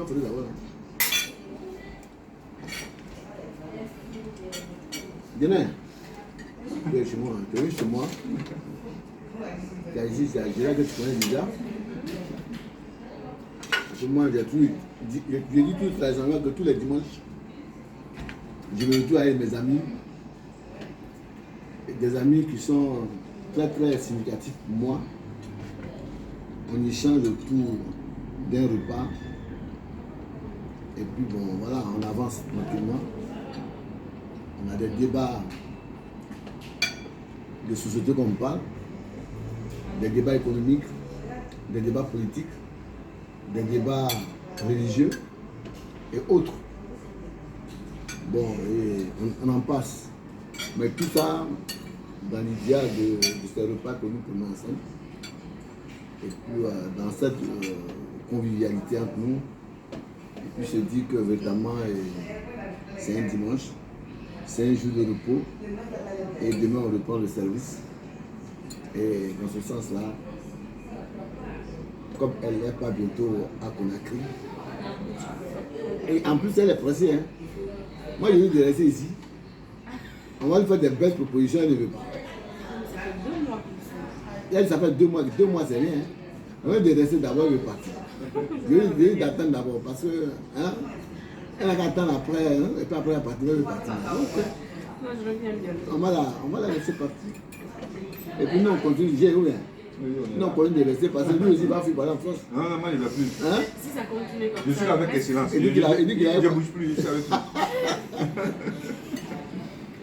pas fallu l'avoir. Demain, tu es chez moi. Tu es chez moi. Tu as ici, c'est Agila que tu connais déjà. Parce que moi, j'ai dit tout les gens que tous les dimanches, je me retrouve avec mes amis. Des amis qui sont très très significatifs pour moi. On échange autour d'un repas. Et puis bon, voilà, on avance tranquillement. On a des débats de société comme on parle, des débats économiques, des débats politiques, des débats religieux et autres. Bon, et on en passe. Mais tout ça dans l'idéal de ce repas que nous prenons ensemble. Et puis dans cette convivialité entre nous, et puis se dit que véritablement c'est un dimanche, c'est un jour de repos, et demain on reprend le service. Et dans ce sens-là, comme elle n'est pas bientôt à Conakry, et en plus elle est pressée, hein. Moi j'ai envie de rester ici. On va lui faire des belles propositions, elle ne veut pas. Elle, ça fait 2 mois, 2 mois c'est rien. Hein. On va de rester d'abord, elle veut partir. Je vais d'attendre d'abord parce que hein, elle a qu'à attendre après, hein, et puis après elle partir, elle veut partir. Donc, on va la laisser partir. Et puis nous on continue, j'ai où bien. Nous on continue de rester parce que lui aussi va finir par en France. Non, non, moi il ne va plus. Hein? Si ça continue comme ça. Je suis avec excellence. Il dit qu'il a. Je ne bouge plus, je suis avec lui.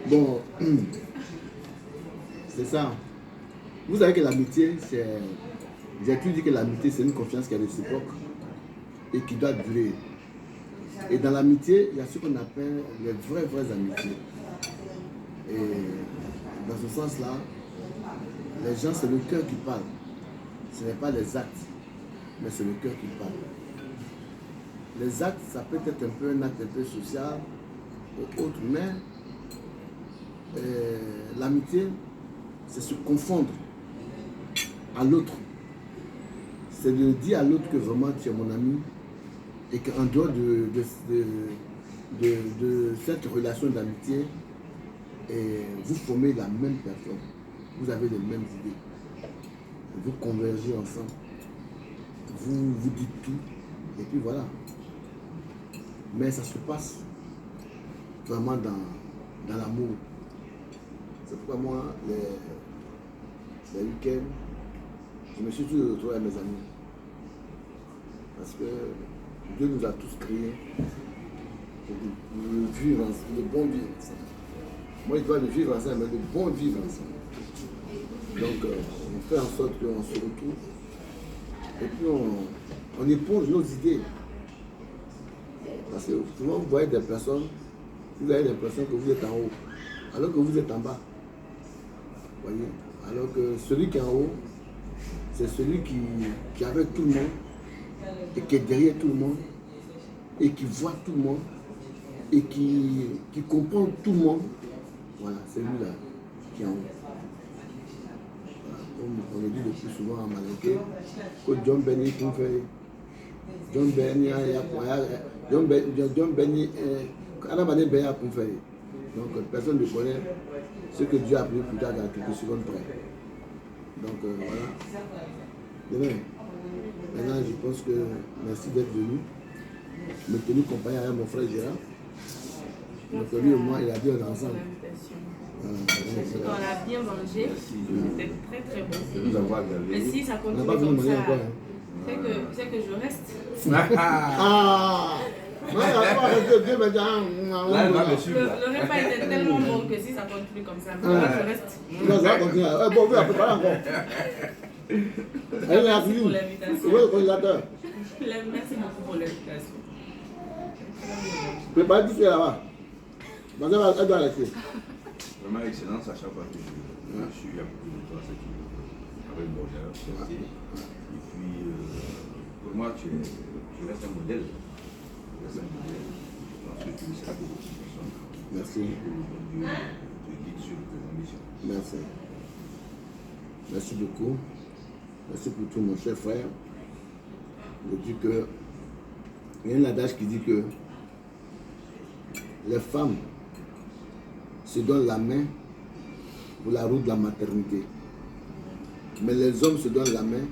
Bon, c'est ça. Vous savez que l'amitié, c'est. J'ai toujours dit que l'amitié, c'est une confiance qui est réciproque et qui doit durer. Et dans l'amitié, il y a ce qu'on appelle les vraies amitiés. Et dans ce sens-là, les gens, c'est le cœur qui parle. Ce n'est pas les actes, mais c'est le cœur qui parle. Les actes, ça peut être un peu un acte un peu social ou autre, mais l'amitié, c'est se confondre à l'autre. C'est de dire à l'autre que vraiment tu es mon ami et qu'en dehors de cette relation d'amitié, vous formez la même personne. Vous avez les mêmes idées. Vous convergez ensemble. Vous vous dites tout. Et puis voilà. Mais ça se passe vraiment dans l'amour. C'est pourquoi moi, les week-ends, je me suis toujours retrouvé avec mes amis. Parce que Dieu nous a tous créés pour vivre ensemble, le bon vivre ensemble. Moi, je dois le vivre ensemble, mais le bon vivre ensemble. Donc, on fait en sorte qu'on se retrouve et puis on éponge nos idées. Parce que souvent, vous voyez des personnes, vous avez l'impression que vous êtes en haut, alors que vous êtes en bas. Vous voyez? Alors que celui qui est en haut, c'est celui qui est avec tout le monde et qui est derrière tout le monde et qui voit tout le monde et qui comprend tout le monde. Voilà, c'est lui-là qui est en haut. Voilà, comme on le dit le plus souvent en Malaiké, que John Benny qu'on fait. John Benny, donc personne ne connaît ce que Dieu a appris plus tard dans quelques secondes près. Donc voilà. Demain, maintenant je pense que merci d'être venu. Me tenir compagnie avec mon frère Gérard. Donc lui et moi, il a dit on est ensemble. On a bien mangé, c'était très très bon. Nous avons regardé. Mais si ça On n'a continue pas fini de comme manger ça, encore. Hein. c'est que je reste. Ah! Ouais, Dieu me dit, Là, elle va me suivre. Le repas était tellement bon que si ça continue comme ça, je reste. Non, ça va continuer. Bon, oui, après, pas encore. Elle est à Merci pour cuisine. l'invitation. Oui, le congélateur. Merci beaucoup pour l'invitation. Prépare tout ce là-bas. Parce qu'elle doit rester. Vraiment excellence à chaque fois que je suis à côté de toi, c'est avec bonheur, fierté. Et puis, pour moi, tu restes un modèle. Tu restes un modèle. Je pense que tu seras beaucoup de personnes. Merci. Dieu te guide sur tes ambitions. Merci. Merci beaucoup. Merci pour tout mon cher frère. Je dis que Il y a un adage qui dit que les femmes se donnent la main pour la route de la maternité. Mais les hommes se donnent la main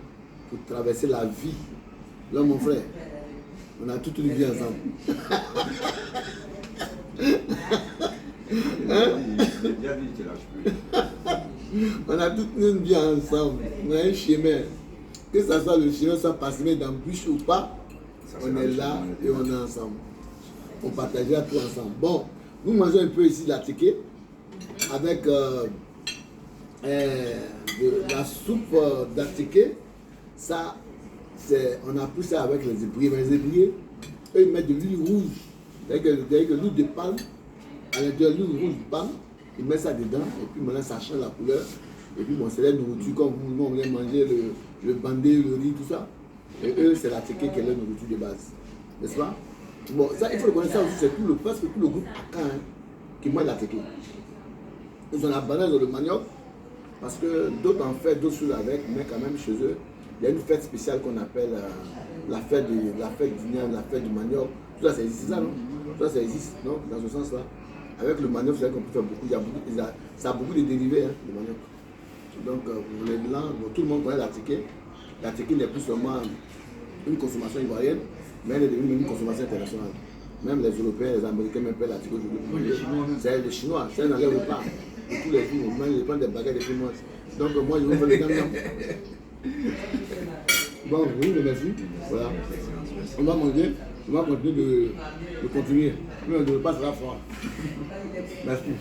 pour traverser la vie. Là, mon frère, on a toute une vie ensemble. On a toute une vie ensemble. On a un chemin. Que ce soit le chemin soit passé dans le bûche ou pas, on est là et on est ensemble. On partagera tout ensemble. Bon, nous mangeons un peu ici la ticket avec la soupe d'artiquet. Ça, on a pris ça avec les ébouillés. Mais les ébouillés, eux, ils mettent de l'huile rouge. C'est-à-dire que l'huile de palme, à l'intérieur de l'huile rouge de palme, ils mettent ça dedans et puis maintenant ça change la couleur. Et puis bon, c'est la nourriture comme nous, on vient manger le bandé, le riz, tout ça. Et eux, c'est la ticket qui est leur nourriture de base. N'est-ce pas? Bon, ça, il faut le connaître ça aussi, c'est presque tout le groupe Akan qui mange la ticket. Ils ont la banane, ils ont le manioc, parce que d'autres en font d'autres choses avec, mais quand même chez eux, il y a une fête spéciale qu'on appelle la fête du dîner, la fête du manioc. Tout ça, ça existe, ça, non? Tout ça, ça existe, non? Dans ce sens-là. Avec le manioc, c'est vrai qu'on peut faire beaucoup, ça a beaucoup de dérivés, hein, le manioc. Donc, pour les blancs, bon, tout le monde connaît la ticket. La ticket n'est plus seulement une consommation ivoirienne, mais elle est devenue une consommation internationale. Même les Européens, les Américains, même pas la ticket aujourd'hui. C'est les Chinois, c'est dans les repas. Et tous les jours, on mange, ils prennent des baguettes et puis moi. Donc, moi, je vous fais le gagnant. Bon, oui, merci. Voilà. On va manger, on va continuer de continuer. Le repas sera fort. Merci.